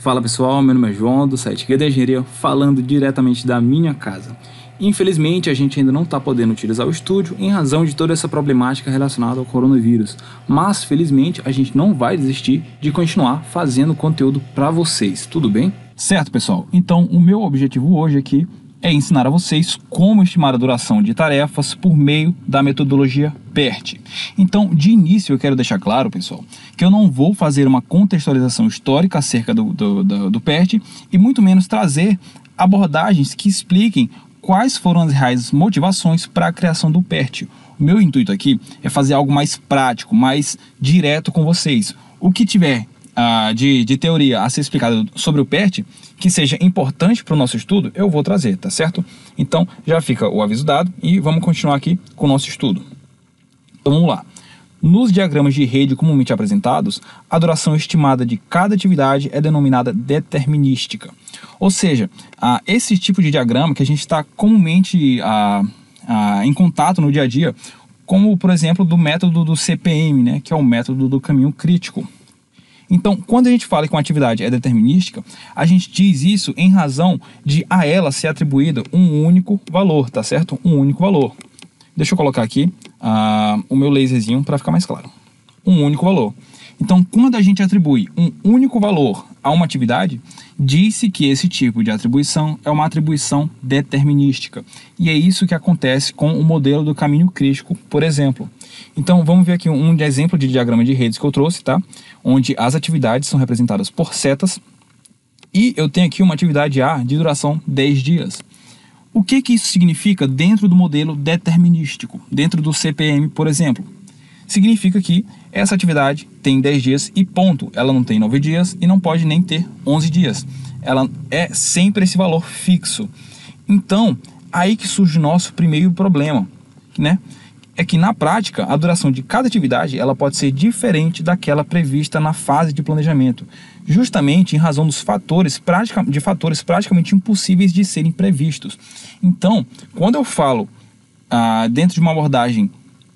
Fala pessoal, meu nome é João do site Guia da Engenharia, falando diretamente da minha casa. Infelizmente a gente ainda não está podendo utilizar o estúdio em razão de toda essa problemática relacionada ao coronavírus, mas felizmente a gente não vai desistir de continuar fazendo conteúdo para vocês, tudo bem? Certo pessoal, então o meu objetivo hoje aqui é ensinar a vocês como estimar a duração de tarefas por meio da metodologia PERT. Então, de início eu quero deixar claro, pessoal, que eu não vou fazer uma contextualização histórica acerca do PERT e muito menos trazer abordagens que expliquem quais foram as reais motivações para a criação do PERT. O meu intuito aqui é fazer algo mais prático, mais direto com vocês. O que tiver de teoria a ser explicado sobre o PERT, que seja importante para o nosso estudo, eu vou trazer, tá certo? Então, já fica o aviso dado e vamos continuar aqui com o nosso estudo. Então, vamos lá. Nos diagramas de rede comumente apresentados, a duração estimada de cada atividade é denominada determinística. Ou seja, esse tipo de diagrama que a gente está comumente em contato no dia a dia, como, por exemplo, do método do CPM, né, que é o método do caminho crítico. Então, quando a gente fala que uma atividade é determinística, a gente diz isso em razão de a ela ser atribuído um único valor, tá certo? Um único valor. Deixa eu colocar aqui o meu laserzinho para ficar mais claro. Um único valor. Então, quando a gente atribui um único valor a uma atividade, diz-se que esse tipo de atribuição é uma atribuição determinística. E é isso que acontece com o modelo do caminho crítico, por exemplo. Então, vamos ver aqui um exemplo de diagrama de redes que eu trouxe, tá? Onde as atividades são representadas por setas e eu tenho aqui uma atividade A de duração 10 dias. O que isso significa dentro do modelo determinístico, dentro do CPM, por exemplo? Significa que essa atividade tem 10 dias e ponto. Ela não tem 9 dias e não pode nem ter 11 dias. Ela é sempre esse valor fixo. Então, aí que surge o nosso primeiro problema, né? É que na prática, a duração de cada atividade ela pode ser diferente daquela prevista na fase de planejamento, justamente em razão dos fatores praticamente impossíveis de serem previstos. Então, quando eu falo dentro de uma abordagem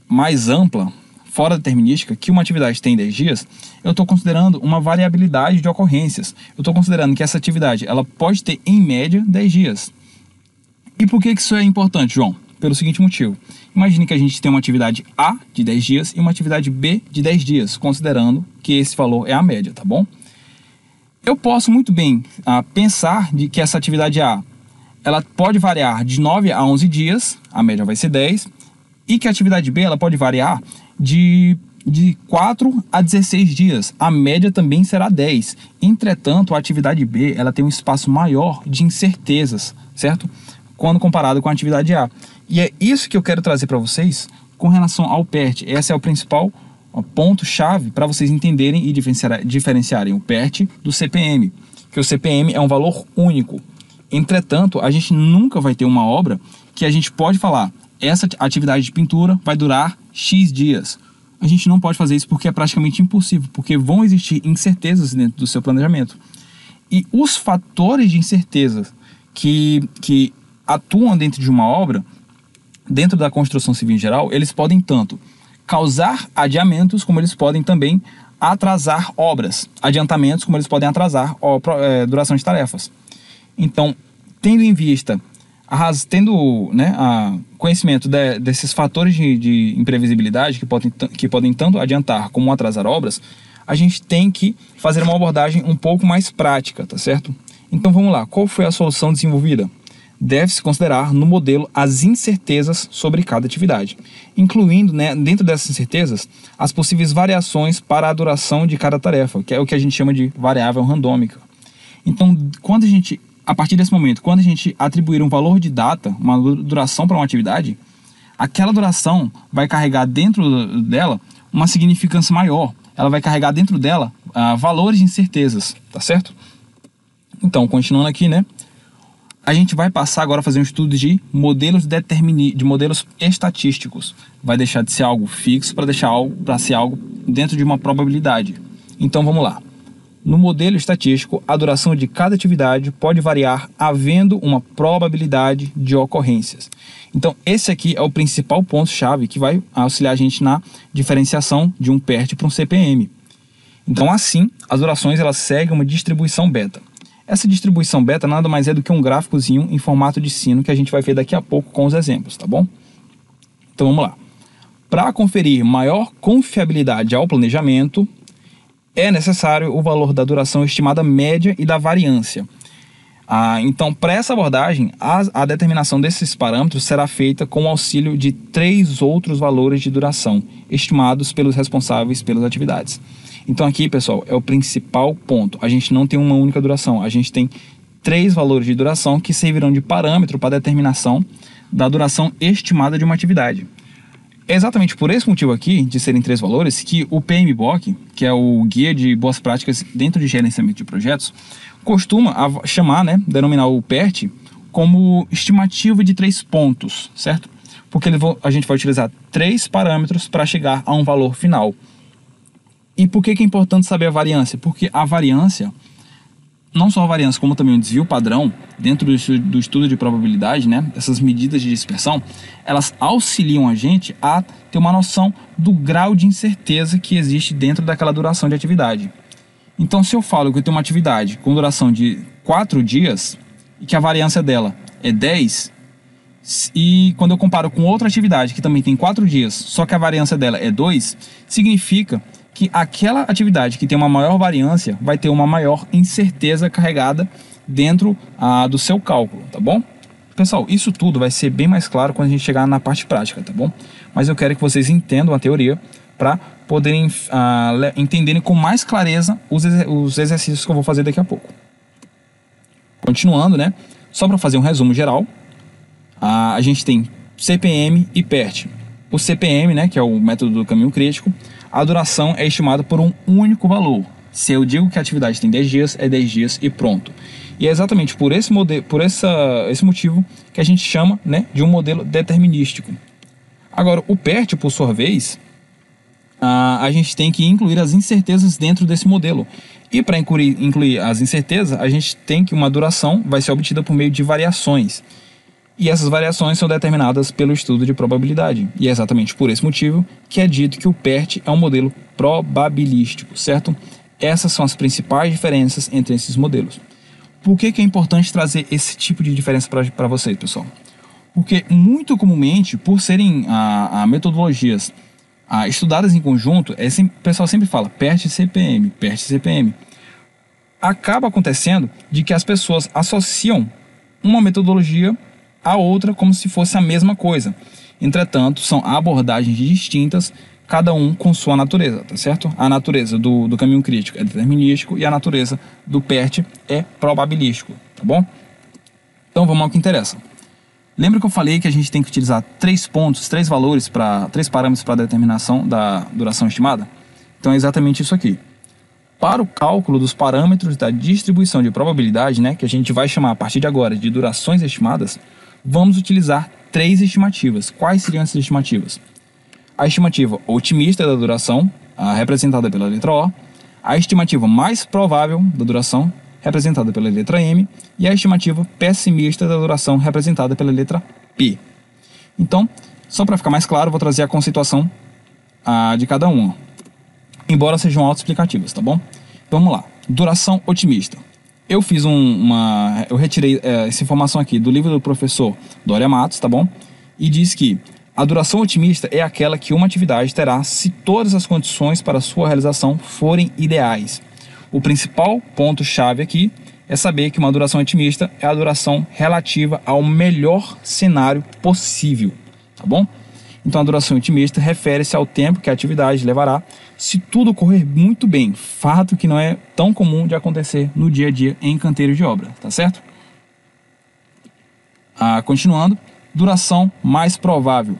mais ampla, fora determinística, que uma atividade tem 10 dias, eu estou considerando uma variabilidade de ocorrências. Eu estou considerando que essa atividade ela pode ter, em média, 10 dias. E por que isso é importante, João? Pelo seguinte motivo. Imagine que a gente tem uma atividade A de 10 dias e uma atividade B de 10 dias, considerando que esse valor é a média, tá bom? Eu posso muito bem pensar de que essa atividade A ela pode variar de 9 a 11 dias, a média vai ser 10, e que a atividade B ela pode variar de 4 a 16 dias, a média também será 10. Entretanto, a atividade B ela tem um espaço maior de incertezas, certo? Quando comparado com a atividade A. E é isso que eu quero trazer para vocês com relação ao PERT. Esse é o principal ponto-chave para vocês entenderem e diferenciarem o PERT do CPM, que o CPM é um valor único. Entretanto, a gente nunca vai ter uma obra que a gente pode falar, essa atividade de pintura vai durar X dias. A gente não pode fazer isso porque é praticamente impossível, porque vão existir incertezas dentro do seu planejamento. E os fatores de incerteza que atuam dentro de uma obra, dentro da construção civil em geral, eles podem tanto causar adiamentos, como eles podem também atrasar obras, adiantamentos, como eles podem atrasar duração de tarefas. Então, tendo em vista, conhecimento desses fatores de imprevisibilidade que podem tanto adiantar como atrasar obras, a gente tem que fazer uma abordagem um pouco mais prática, tá certo? Então vamos lá, qual foi a solução desenvolvida? Deve-se considerar no modelo as incertezas sobre cada atividade, incluindo dentro dessas incertezas as possíveis variações para a duração de cada tarefa, que é o que a gente chama de variável randômica. Então, a partir desse momento, quando a gente atribuir um valor de data, uma duração para uma atividade, aquela duração vai carregar dentro dela uma significância maior. Ela vai carregar dentro dela valores de incertezas, tá certo? Então, continuando aqui, a gente vai passar agora a fazer um estudo de modelos de modelos estatísticos. Vai deixar de ser algo fixo para ser algo dentro de uma probabilidade. Então vamos lá. No modelo estatístico, a duração de cada atividade pode variar havendo uma probabilidade de ocorrências. Então esse aqui é o principal ponto-chave que vai auxiliar a gente na diferenciação de um PERT para um CPM. Então, assim, as durações elas seguem uma distribuição beta. Essa distribuição beta nada mais é do que um gráficozinho em formato de sino que a gente vai ver daqui a pouco com os exemplos, tá bom? Então vamos lá. Para conferir maior confiabilidade ao planejamento, é necessário o valor da duração estimada média e da variância. Então, para essa abordagem, a determinação desses parâmetros será feita com o auxílio de 3 outros valores de duração, estimados pelos responsáveis pelas atividades. Então aqui, pessoal, é o principal ponto. A gente não tem uma única duração, a gente tem 3 valores de duração que servirão de parâmetro para a determinação da duração estimada de uma atividade. É exatamente por esse motivo aqui, de serem 3 valores, que o PMBOK, que é o Guia de Boas Práticas dentro de Gerenciamento de Projetos, costuma chamar, denominar o PERT como estimativa de 3 pontos, certo? Porque a gente vai utilizar 3 parâmetros para chegar a um valor final. E por que é importante saber a variância? Porque a variância, não só a variância, como também o desvio padrão, dentro do estudo de probabilidade, essas medidas de dispersão, elas auxiliam a gente a ter uma noção do grau de incerteza que existe dentro daquela duração de atividade. Então, se eu falo que eu tenho uma atividade com duração de 4 dias e que a variância dela é 10, e quando eu comparo com outra atividade que também tem 4 dias, só que a variância dela é 2, significa que aquela atividade que tem uma maior variância vai ter uma maior incerteza carregada dentro do seu cálculo, tá bom? Pessoal, isso tudo vai ser bem mais claro quando a gente chegar na parte prática, tá bom? Mas eu quero que vocês entendam a teoria para poderem entenderem com mais clareza os exercícios que eu vou fazer daqui a pouco. Continuando, só para fazer um resumo geral, a gente tem CPM e PERT. O CPM, que é o método do caminho crítico, a duração é estimada por um único valor. Se eu digo que a atividade tem 10 dias, é 10 dias e pronto. E é exatamente por esse motivo que a gente chama de um modelo determinístico. Agora, o PERT, por sua vez, a gente tem que incluir as incertezas dentro desse modelo. E para incluir as incertezas, a gente tem que uma duração vai ser obtida por meio de variações. E essas variações são determinadas pelo estudo de probabilidade. E é exatamente por esse motivo que é dito que o PERT é um modelo probabilístico, certo? Essas são as principais diferenças entre esses modelos. Por que é importante trazer esse tipo de diferença para vocês, pessoal? Porque muito comumente, por serem metodologias estudadas em conjunto, o pessoal sempre fala PERT e CPM, PERT e CPM. Acaba acontecendo de que as pessoas associam uma metodologia a outra como se fosse a mesma coisa. Entretanto, são abordagens distintas, cada um com sua natureza, tá certo? A natureza do caminho crítico é determinístico e a natureza do PERT é probabilístico, tá bom? Então vamos ao que interessa. Lembra que eu falei que a gente tem que utilizar 3 parâmetros para a determinação da duração estimada? Então é exatamente isso aqui. Para o cálculo dos parâmetros da distribuição de probabilidade, que a gente vai chamar a partir de agora de durações estimadas, vamos utilizar 3 estimativas. Quais seriam essas estimativas? A estimativa otimista da duração, representada pela letra O, a estimativa mais provável da duração, representada pela letra M, e a estimativa pessimista da duração, representada pela letra P. Então, só para ficar mais claro, vou trazer a conceituação de cada uma, embora sejam autoexplicativas, tá bom? Então, vamos lá. Duração otimista. Eu fiz eu retirei essa informação aqui do livro do professor Doria Matos, tá bom? E diz que a duração otimista é aquela que uma atividade terá se todas as condições para sua realização forem ideais. O principal ponto-chave aqui é saber que uma duração otimista é a duração relativa ao melhor cenário possível, tá bom? Então a duração otimista refere-se ao tempo que a atividade levará se tudo correr muito bem, fato que não é tão comum de acontecer no dia a dia em canteiro de obra, tá certo? Continuando, duração mais provável.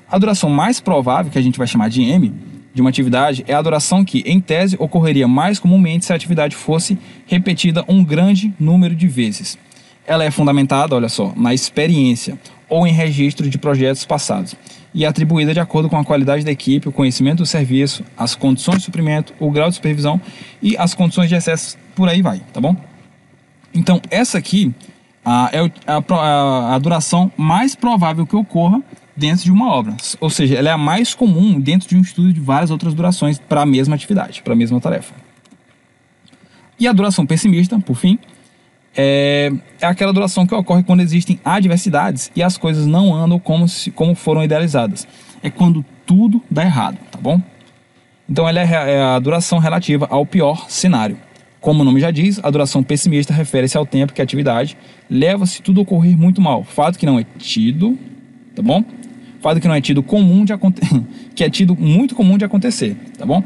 A duração mais provável, que a gente vai chamar de M, de uma atividade, é a duração que, em tese, ocorreria mais comumente se a atividade fosse repetida um grande número de vezes. Ela é fundamentada, olha só, na experiência ou em registro de projetos passados e é atribuída de acordo com a qualidade da equipe, o conhecimento do serviço, as condições de suprimento, o grau de supervisão e as condições de acesso, por aí vai, tá bom? Então, essa aqui é a duração mais provável que ocorra dentro de uma obra, ou seja, ela é a mais comum dentro de um estudo de várias outras durações para a mesma atividade, para a mesma tarefa. E a duração pessimista, por fim, é aquela duração que ocorre quando existem adversidades e as coisas não andam como foram idealizadas. É quando tudo dá errado, tá bom? Então ela é a duração relativa ao pior cenário. Como o nome já diz, a duração pessimista refere-se ao tempo que a atividade leva se tudo ocorrer muito mal. Fato que não é tido, tá bom? Fato que não é tido comum de acontecer, que é tido muito comum de acontecer, tá bom?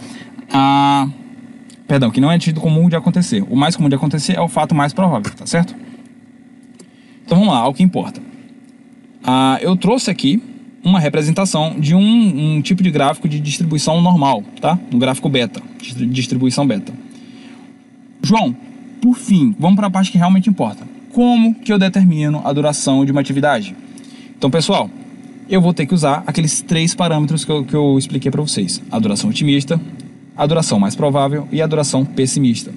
Que não é tido comum de acontecer. O mais comum de acontecer é o fato mais provável, tá certo? Então vamos lá, ao que importa. Eu trouxe aqui uma representação de um tipo de gráfico de distribuição normal, tá? Um gráfico beta, distribuição beta. João, por fim, vamos para a parte que realmente importa. Como que eu determino a duração de uma atividade? Então, pessoal, eu vou ter que usar aqueles 3 parâmetros que eu expliquei para vocês. A duração otimista, a duração mais provável e a duração pessimista.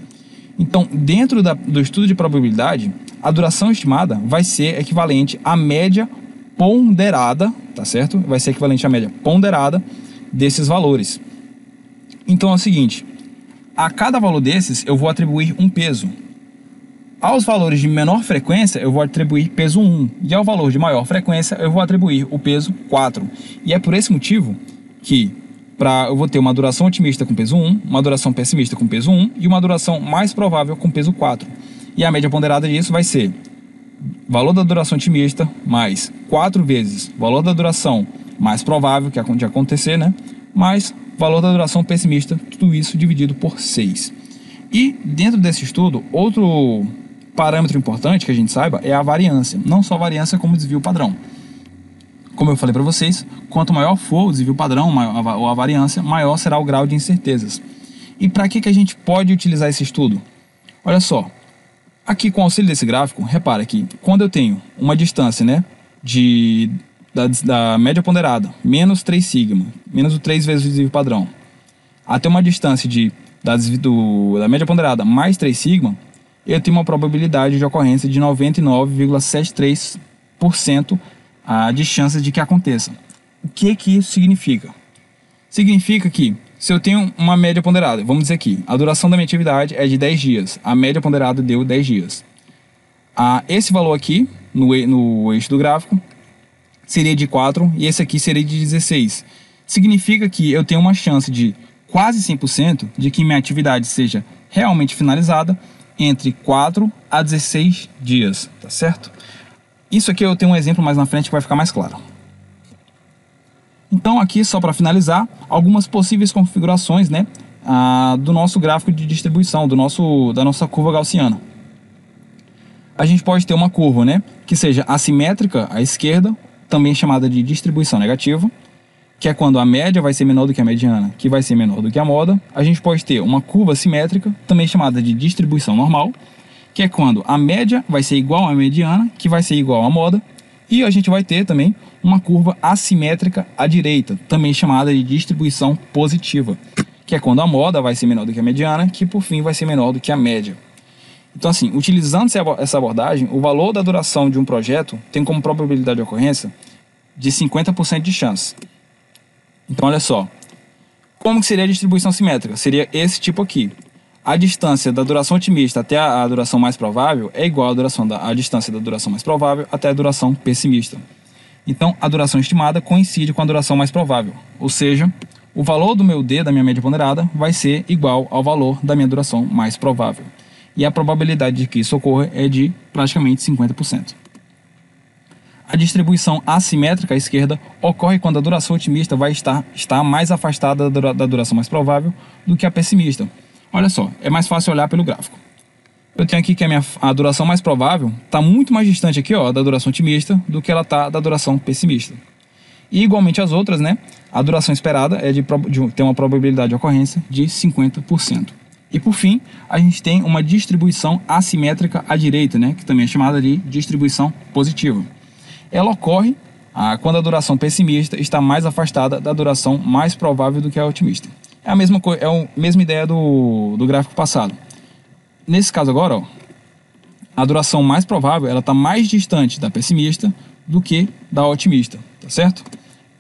Então, dentro do estudo de probabilidade, a duração estimada vai ser equivalente à média ponderada, tá certo? Vai ser equivalente à média ponderada desses valores. Então é o seguinte, a cada valor desses eu vou atribuir um peso. Aos valores de menor frequência eu vou atribuir peso 1 e ao valor de maior frequência eu vou atribuir o peso 4. E é por esse motivo que eu vou ter uma duração otimista com peso 1, uma duração pessimista com peso 1 e uma duração mais provável com peso 4. E a média ponderada disso vai ser valor da duração otimista mais 4 vezes valor da duração mais provável de acontecer, né? Mais valor da duração pessimista, tudo isso dividido por 6. E dentro desse estudo, outro parâmetro importante que a gente saiba é a variância. Não só a variância como o desvio padrão. Como eu falei para vocês, quanto maior for o desvio padrão ou a variância, maior será o grau de incertezas. E para que a gente pode utilizar esse estudo? Olha só, aqui com o auxílio desse gráfico, repara que quando eu tenho uma distância, né, da média ponderada, menos 3 sigma, menos o 3 vezes o desvio padrão, até uma distância da média ponderada mais 3 sigma, eu tenho uma probabilidade de ocorrência de 99,73% de chances de que aconteça. O que isso significa? Significa que se eu tenho uma média ponderada, vamos dizer aqui, a duração da minha atividade é de 10 dias, a média ponderada deu 10 dias. Esse valor aqui, no eixo do gráfico, seria de 4 e esse aqui seria de 16. Significa que eu tenho uma chance de quase 100% de que minha atividade seja realmente finalizada entre 4 a 16 dias, tá certo? Isso aqui eu tenho um exemplo mais na frente que vai ficar mais claro. Então aqui, só para finalizar, algumas possíveis configurações, né, do nosso gráfico de distribuição, da nossa curva gaussiana. A gente pode ter uma curva, né, que seja assimétrica à esquerda, também chamada de distribuição negativa, que é quando a média vai ser menor do que a mediana, que vai ser menor do que a moda. A gente pode ter uma curva simétrica, também chamada de distribuição normal, que é quando a média vai ser igual à mediana, que vai ser igual à moda. E a gente vai ter também uma curva assimétrica à direita, também chamada de distribuição positiva, que é quando a moda vai ser menor do que a mediana, que por fim vai ser menor do que a média. Então assim, utilizando essa abordagem, o valor da duração de um projeto tem como probabilidade de ocorrência de 50% de chance. Então olha só, como que seria a distribuição simétrica? Seria esse tipo aqui. A distância da duração otimista até a duração mais provável é igual à distância da duração mais provável até a duração pessimista. Então, a duração estimada coincide com a duração mais provável. Ou seja, o valor do meu D, da minha média ponderada, vai ser igual ao valor da minha duração mais provável. E a probabilidade de que isso ocorra é de praticamente 50%. A distribuição assimétrica à esquerda ocorre quando a duração otimista vai estar mais afastada da duração mais provável do que a pessimista. Olha só, é mais fácil olhar pelo gráfico. Eu tenho aqui que a duração mais provável está muito mais distante aqui, ó, da duração otimista do que ela está da duração pessimista. E igualmente as outras, né, a duração esperada é tem uma probabilidade de ocorrência de 50%. E por fim, a gente tem uma distribuição assimétrica à direita, né, que também é chamada de distribuição positiva. Ela ocorre quando a duração pessimista está mais afastada da duração mais provável do que a otimista. É a mesma ideia do gráfico passado. Nesse caso agora, ó, a duração mais provável ela está mais distante da pessimista do que da otimista, tá certo?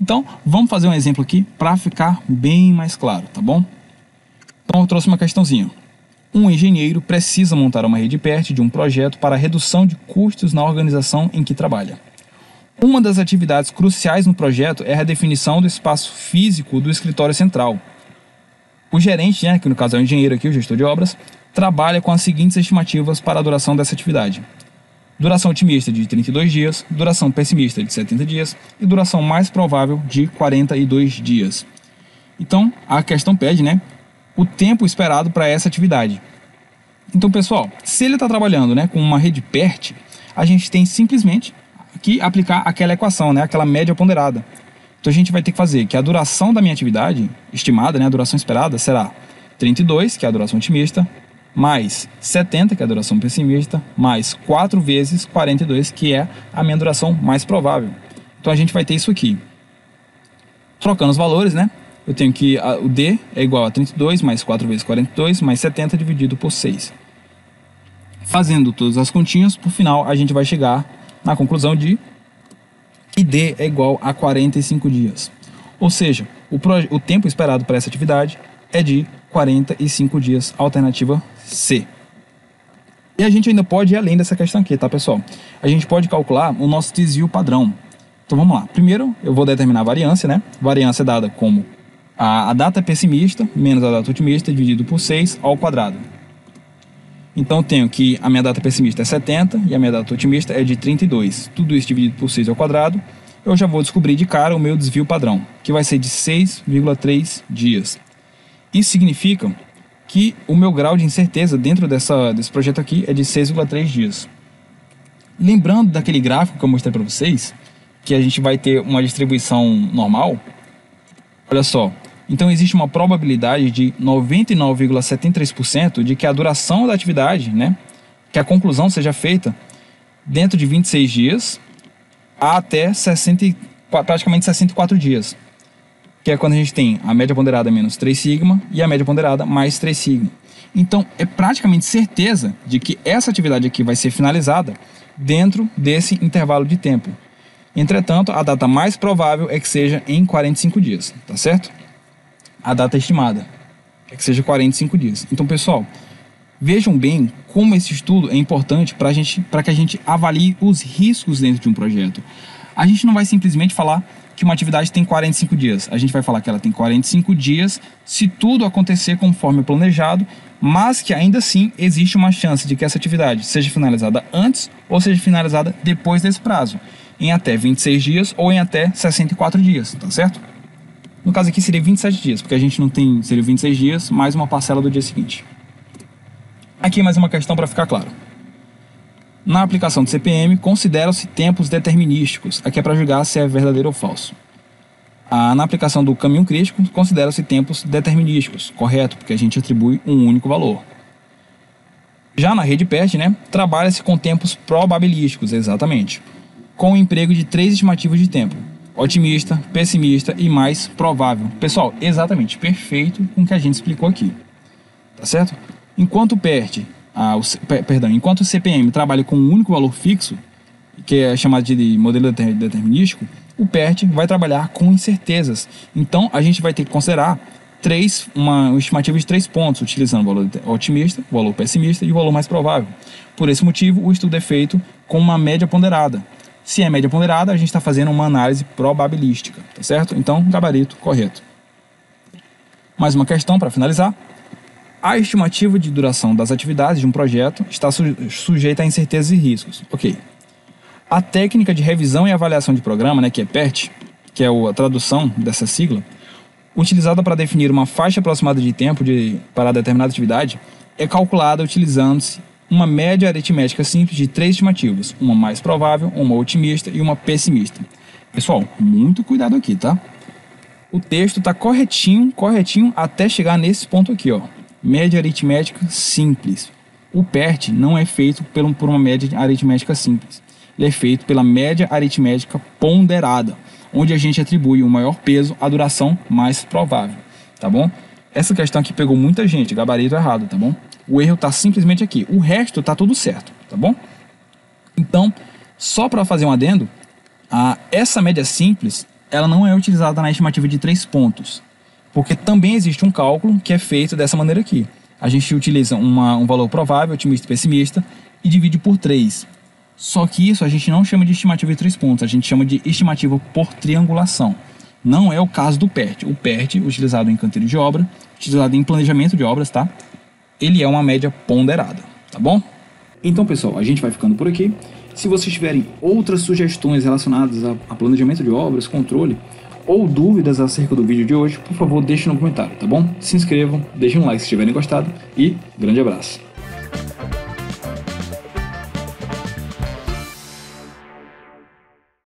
Então, vamos fazer um exemplo aqui para ficar bem mais claro, tá bom? Então, eu trouxe uma questãozinha. Um engenheiro precisa montar uma rede PERT de um projeto para redução de custos na organização em que trabalha. Uma das atividades cruciais no projeto é a redefinição do espaço físico do escritório central. O gerente, que no caso é o engenheiro aqui, o gestor de obras, trabalha com as seguintes estimativas para a duração dessa atividade. Duração otimista de 32 dias, duração pessimista de 70 dias e duração mais provável de 42 dias. Então, a questão pede, o tempo esperado para essa atividade. Então, pessoal, se ele está trabalhando, com uma rede PERT, a gente tem simplesmente que aplicar aquela equação, aquela média ponderada. Então, a gente vai ter que fazer que a duração da minha atividade estimada, a duração esperada, será 32, que é a duração otimista, mais 70, que é a duração pessimista, mais 4 vezes 42, que é a minha duração mais provável. Então, a gente vai ter isso aqui. Trocando os valores, eu tenho que o D é igual a 32 mais 4 vezes 42 mais 70 dividido por 6. Fazendo todas as continhas, por final a gente vai chegar na conclusão de que D é igual a 45 dias. Ou seja, o tempo esperado para essa atividade é de 45 dias, alternativa C. E a gente ainda pode ir além dessa questão aqui, tá, pessoal? A gente pode calcular o nosso desvio padrão. Então vamos lá. Primeiro eu vou determinar a variância, Variância é dada como a data pessimista menos a data otimista dividido por 6 ao quadrado. Então eu tenho que a minha data pessimista é 70 e a minha data otimista é de 32. Tudo isso dividido por 6 ao quadrado, eu já vou descobrir de cara o meu desvio padrão, que vai ser de 6,3 dias. Isso significa que o meu grau de incerteza dentro desse projeto aqui é de 6,3 dias. Lembrando daquele gráfico que eu mostrei para vocês, que a gente vai ter uma distribuição normal, olha só. Então existe uma probabilidade de 99,73% de que a duração da atividade, que a conclusão seja feita dentro de 26 dias até praticamente 64 dias. Que é quando a gente tem a média ponderada menos 3 sigma e a média ponderada mais 3 sigma. Então é praticamente certeza de que essa atividade aqui vai ser finalizada dentro desse intervalo de tempo. Entretanto, a data mais provável é que seja em 45 dias, tá certo? A data estimada é que seja 45 dias. Então, pessoal, vejam bem como esse estudo é importante para que a gente avalie os riscos dentro de um projeto. A gente não vai simplesmente falar que uma atividade tem 45 dias. A gente vai falar que ela tem 45 dias se tudo acontecer conforme planejado, mas que ainda assim existe uma chance de que essa atividade seja finalizada antes ou seja finalizada depois desse prazo, em até 26 dias ou em até 64 dias, tá certo? No caso aqui seria 27 dias, porque a gente não tem, seria 26 dias mais uma parcela do dia seguinte. Aqui mais uma questão para ficar claro. Na aplicação do CPM, consideram-se tempos determinísticos. Aqui é para julgar se é verdadeiro ou falso. Na aplicação do caminho crítico, consideram-se tempos determinísticos. Correto, porque a gente atribui um único valor. Já na rede PERT, trabalha-se com tempos probabilísticos, exatamente. Com o emprego de 3 estimativas de tempo. Otimista, pessimista e mais provável. Pessoal, exatamente, perfeito com o que a gente explicou aqui. Tá certo? Enquanto o PERT... enquanto o CPM trabalha com um único valor fixo, que é chamado de modelo determinístico, o PERT vai trabalhar com incertezas. Então, a gente vai ter que considerar uma estimativa de 3 pontos, utilizando o valor otimista, o valor pessimista e o valor mais provável. Por esse motivo, o estudo é feito com uma média ponderada. Se é média ponderada, a gente está fazendo uma análise probabilística, tá certo? Então, gabarito correto. Mais uma questão para finalizar. A estimativa de duração das atividades de um projeto está sujeita a incertezas e riscos. Ok. A técnica de revisão e avaliação de programa, que é PERT, que é a tradução dessa sigla, utilizada para definir uma faixa aproximada de tempo para determinada atividade, é calculada utilizando-se uma média aritmética simples de 3 estimativas, uma mais provável, uma otimista e uma pessimista. Pessoal, muito cuidado aqui, tá? O texto está corretinho até chegar nesse ponto aqui, ó. Média aritmética simples. O PERT não é feito por uma média aritmética simples. Ele é feito pela média aritmética ponderada, onde a gente atribui o maior peso à duração mais provável, tá bom? Essa questão aqui pegou muita gente, gabarito errado, tá bom? O erro está simplesmente aqui. O resto está tudo certo, tá bom? Então, só para fazer um adendo, essa média simples, ela não é utilizada na estimativa de 3 pontos, porque também existe um cálculo que é feito dessa maneira aqui. a gente utiliza um valor provável, otimista e pessimista, e divide por 3. Só que isso a gente não chama de estimativa de 3 pontos, a gente chama de estimativa por triangulação. Não é o caso do PERT. O PERT, utilizado em canteiro de obra, utilizado em planejamento de obras, tá? Ele é uma média ponderada, tá bom? Então, pessoal, a gente vai ficando por aqui. Se vocês tiverem outras sugestões relacionadas a planejamento de obras, controle, ou dúvidas acerca do vídeo de hoje, por favor, deixem no comentário, tá bom? Se inscrevam, deixem um like se tiverem gostado e grande abraço!